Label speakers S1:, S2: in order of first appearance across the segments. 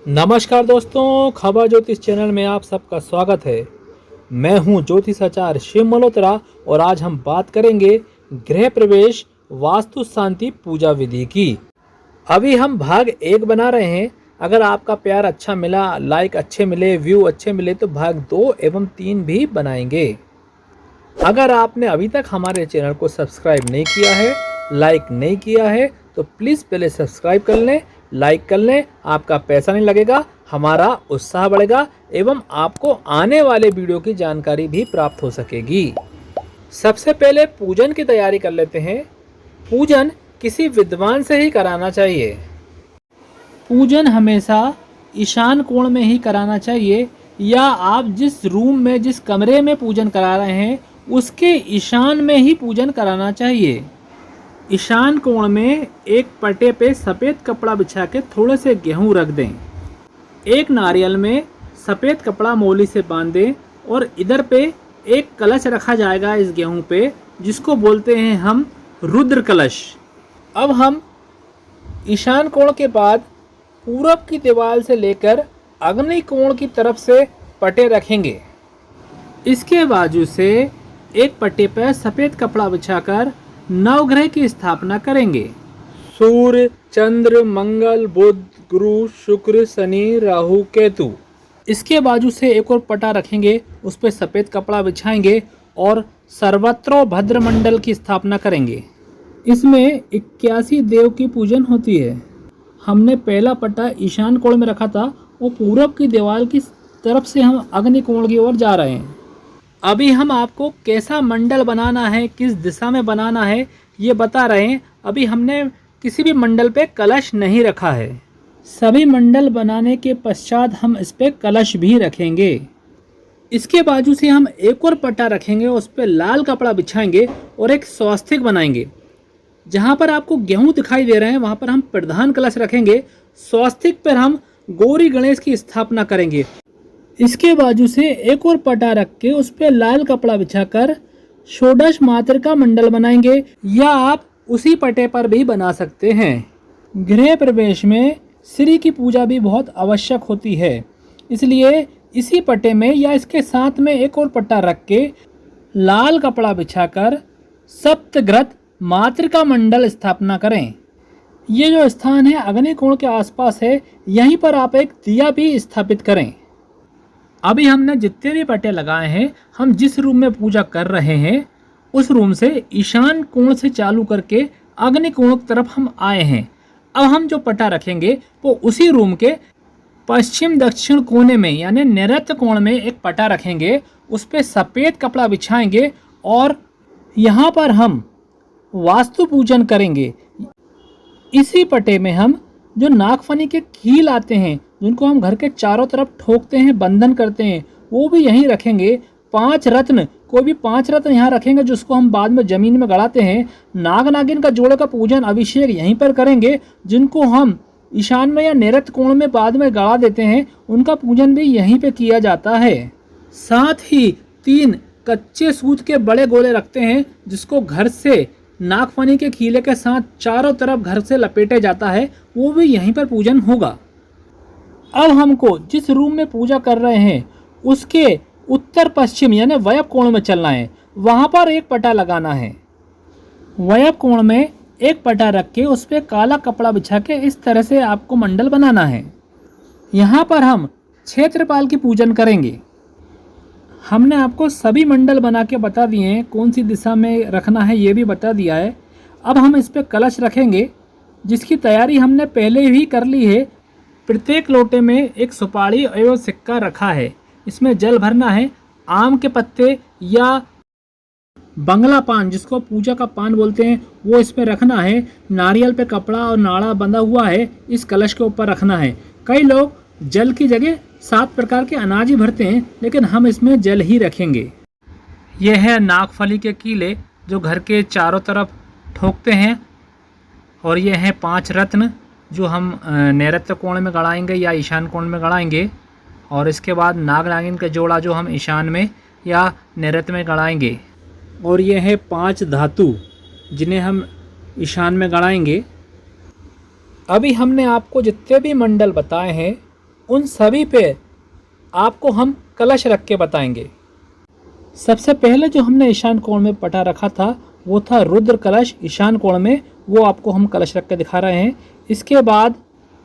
S1: नमस्कार दोस्तों, खबर ज्योतिष चैनल में आप सबका स्वागत है। मैं हूं ज्योतिष आचार्य शिव मल्होत्रा और आज हम बात करेंगे गृह प्रवेश वास्तु शांति पूजा विधि की। अभी हम भाग 1 बना रहे हैं। अगर आपका प्यार अच्छा मिला, लाइक अच्छे मिले, व्यू अच्छे मिले तो भाग 2 एवं 3 भी बनाएंगे। अगर आपने अभी तक हमारे चैनल को सब्सक्राइब नहीं किया है, लाइक नहीं किया है तो प्लीज़ पहले सब्सक्राइब कर लें, लाइक कर लें। आपका पैसा नहीं लगेगा, हमारा उत्साह बढ़ेगा एवं आपको आने वाले वीडियो की जानकारी भी प्राप्त हो सकेगी। सबसे पहले पूजन की तैयारी कर लेते हैं। पूजन किसी विद्वान से ही कराना चाहिए। पूजन हमेशा ईशान कोण में ही कराना चाहिए या आप जिस रूम में, जिस कमरे में पूजन करा रहे हैं उसके ईशान में ही पूजन कराना चाहिए। ईशान कोण में एक पटे पे सफ़ेद कपड़ा बिछा के थोड़े से गेहूं रख दें। एक नारियल में सफ़ेद कपड़ा मोली से बांध दें और इधर पे एक कलश रखा जाएगा इस गेहूं पे, जिसको बोलते हैं हम रुद्र कलश। अब हम ईशान कोण के बाद पूरब की दीवार से लेकर अग्नि कोण की तरफ से पटे रखेंगे। इसके बाजू से एक पट्टे पर सफ़ेद कपड़ा बिछाकर नवग्रह की स्थापना करेंगे। सूर्य, चंद्र, मंगल, बुध, गुरु, शुक्र, शनि, राहु, केतु। इसके बाजू से एक और पटा रखेंगे, उस पर सफ़ेद कपड़ा बिछाएंगे और सर्वत्र भद्रमंडल की स्थापना करेंगे। इसमें 81 देव की पूजन होती है। हमने पहला पटा ईशान कोण में रखा था, वो पूरब की दीवार की तरफ से हम अग्नि कोण की ओर जा रहे हैं। अभी हम आपको कैसा मंडल बनाना है, किस दिशा में बनाना है ये बता रहे हैं। अभी हमने किसी भी मंडल पे कलश नहीं रखा है। सभी मंडल बनाने के पश्चात हम इस पे कलश भी रखेंगे। इसके बाजू से हम एक और पट्टा रखेंगे, उस पर लाल कपड़ा बिछाएंगे और एक स्वास्तिक बनाएंगे। जहाँ पर आपको गेहूँ दिखाई दे रहे हैं वहाँ पर हम प्रधान कलश रखेंगे। स्वास्तिक पर हम गौरी गणेश की स्थापना करेंगे। इसके बाजू से एक और पटा रख के उस पर लाल कपड़ा बिछाकर षोडश मातृका मंडल बनाएंगे, या आप उसी पटे पर भी बना सकते हैं। गृह प्रवेश में श्री की पूजा भी बहुत आवश्यक होती है, इसलिए इसी पटे में या इसके साथ में एक और पट्टा रख के लाल कपड़ा बिछाकर सप्तग्रत मातृका मंडल स्थापना करें। ये जो स्थान है अग्नि कोण के आसपास है, यहीं पर आप एक दिया भी स्थापित करें। अभी हमने जितने भी पट्टे लगाए हैं, हम जिस रूम में पूजा कर रहे हैं उस रूम से ईशान कोण से चालू करके अग्नि कोण की तरफ हम आए हैं। अब हम जो पट्टा रखेंगे वो उसी रूम के पश्चिम दक्षिण कोने में यानी नैऋत्य कोण में एक पट्टा रखेंगे। उस पर सफ़ेद कपड़ा बिछाएंगे और यहाँ पर हम वास्तु पूजन करेंगे। इसी पट्टे में हम जो नागफनी के कील आते हैं, जिनको हम घर के चारों तरफ ठोकते हैं, बंधन करते हैं, वो भी यहीं रखेंगे। 5 रत्न, कोई भी 5 रत्न यहाँ रखेंगे जिसको हम बाद में ज़मीन में गड़ाते हैं। नाग नागिन का जोड़े का पूजन अभिषेक यहीं पर करेंगे। जिनको हम ईशान में या नैऋत्य कोण में बाद में गड़ा देते हैं, उनका पूजन भी यहीं पे किया जाता है। साथ ही 3 कच्चे सूत के बड़े गोले रखते हैं, जिसको घर से नागफनी के कीले के साथ चारों तरफ घर से लपेटे जाता है, वो भी यहीं पर पूजन होगा। अब हमको जिस रूम में पूजा कर रहे हैं उसके उत्तर पश्चिम यानी वयव कोण में चलना है। वहाँ पर एक पटा लगाना है। वयव कोण में एक पटा रख के उस पर काला कपड़ा बिछा के इस तरह से आपको मंडल बनाना है। यहाँ पर हम क्षेत्रपाल की पूजन करेंगे। हमने आपको सभी मंडल बना के बता दिए हैं, कौन सी दिशा में रखना है ये भी बता दिया है। अब हम इस पर कलश रखेंगे, जिसकी तैयारी हमने पहले ही कर ली है। प्रत्येक लोटे में एक सुपारी एवं सिक्का रखा है। इसमें जल भरना है। आम के पत्ते या बंगला पान, जिसको पूजा का पान बोलते हैं, वो इसमें रखना है। नारियल पे कपड़ा और नाड़ा बंधा हुआ है, इस कलश के ऊपर रखना है। कई लोग जल की जगह 7 प्रकार के अनाज ही भरते हैं, लेकिन हम इसमें जल ही रखेंगे। यह है नागफली के कीले जो घर के चारों तरफ ठोकते हैं, और ये हैं 5 रत्न जो हम नैऋत्य कोण में गड़ाएंगे या ईशान कोण में गड़ाएंगे। और इसके बाद नाग नागिन का जोड़ा जो हम ईशान में या नैऋत्य में गड़ाएंगे। और ये है 5 धातु जिन्हें हम ईशान में गड़ाएंगे। अभी हमने आपको जितने भी मंडल बताए हैं उन सभी पे आपको हम कलश रख के बताएंगे। सबसे पहले जो हमने ईशान कोण में पटा रखा था वो था रुद्र कलश ईशान कोण में, वो आपको हम कलश रख के दिखा रहे हैं। इसके बाद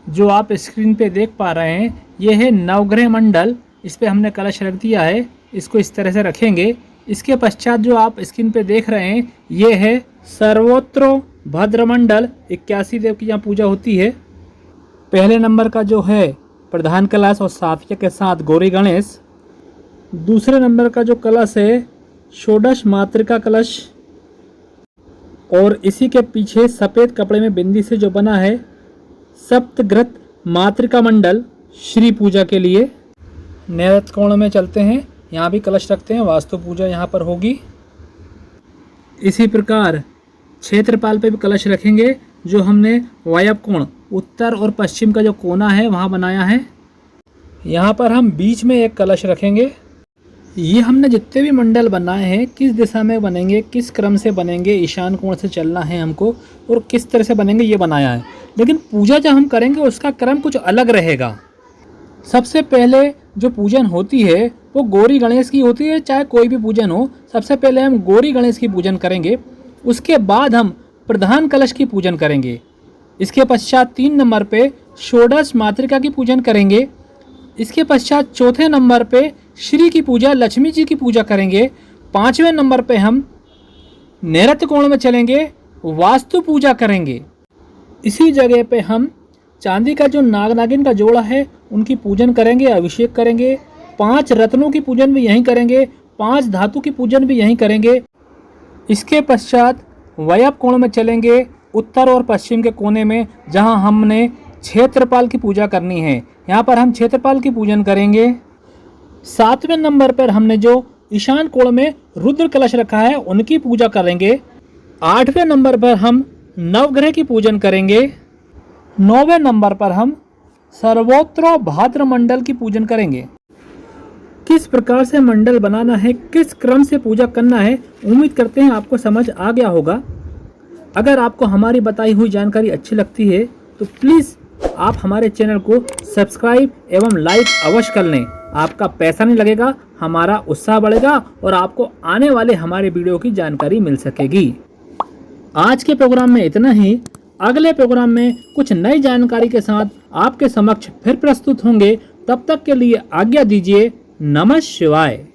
S1: जो आप स्क्रीन पे देख पा रहे हैं ये है नवग्रह मंडल, इस पे हमने कलश रख दिया है, इसको इस तरह से रखेंगे। इसके पश्चात जो आप स्क्रीन पे देख रहे हैं ये है सर्वोत्रो भद्रमंडल, 81 देव की यहाँ पूजा होती है। पहले नंबर का जो है प्रधान कलश और साथिया के साथ गौरी गणेश। दूसरे नंबर का जो कलश है षोडश मातृका कलश, और इसी के पीछे सफ़ेद कपड़े में बिंदी से जो बना है सप्तग्रत मातृका मंडल श्री पूजा के लिए। नैऋत्य कोण में चलते हैं, यहाँ भी कलश रखते हैं, वास्तु पूजा यहाँ पर होगी। इसी प्रकार क्षेत्रपाल पे भी कलश रखेंगे, जो हमने वायव्य कोण उत्तर और पश्चिम का जो कोना है वहाँ बनाया है। यहाँ पर हम बीच में एक कलश रखेंगे। ये हमने जितने भी मंडल बनाए हैं किस दिशा में बनेंगे, किस क्रम से बनेंगे, ईशान कोण से चलना है हमको और किस तरह से बनेंगे ये बनाया है। लेकिन पूजा जब हम करेंगे उसका क्रम कुछ अलग रहेगा। सबसे पहले जो पूजन होती है वो गौरी गणेश की होती है, चाहे कोई भी पूजन हो। सबसे पहले हम गौरी गणेश की पूजन करेंगे, उसके बाद हम प्रधान कलश की पूजन करेंगे। इसके पश्चात 3 नंबर पे षोडश मातृका की पूजन करेंगे। इसके पश्चात चौथे नंबर पे श्री की पूजा, लक्ष्मी जी की पूजा करेंगे। 5वें नंबर पे हम नैऋत्य कोण में चलेंगे, वास्तु पूजा करेंगे। इसी जगह पे हम चांदी का जो नाग नागिन का जोड़ा है उनकी पूजन करेंगे, अभिषेक करेंगे। 5 रत्नों की पूजन भी यहीं करेंगे, 5 धातु की पूजन भी यहीं करेंगे। इसके पश्चात वायव्य कोण में चलेंगे, उत्तर और पश्चिम के कोने में, जहां हमने क्षेत्रपाल की पूजा करनी है। यहाँ पर हम क्षेत्रपाल की पूजन करेंगे। 7वें नंबर पर हमने जो ईशान कोण में रुद्र कलश रखा है उनकी पूजा करेंगे। 8वें नंबर पर हम नवग्रह की पूजन करेंगे। 9वें नंबर पर हम सर्वोत्रो भाद्र मंडल की पूजन करेंगे। किस प्रकार से मंडल बनाना है, किस क्रम से पूजा करना है, उम्मीद करते हैं आपको समझ आ गया होगा। अगर आपको हमारी बताई हुई जानकारी अच्छी लगती है तो प्लीज़ आप हमारे चैनल को सब्सक्राइब एवं लाइक अवश्य कर लें। आपका पैसा नहीं लगेगा, हमारा उत्साह बढ़ेगा और आपको आने वाले हमारे वीडियो की जानकारी मिल सकेगी। आज के प्रोग्राम में इतना ही। अगले प्रोग्राम में कुछ नई जानकारी के साथ आपके समक्ष फिर प्रस्तुत होंगे। तब तक के लिए आज्ञा दीजिए। नमः शिवाय।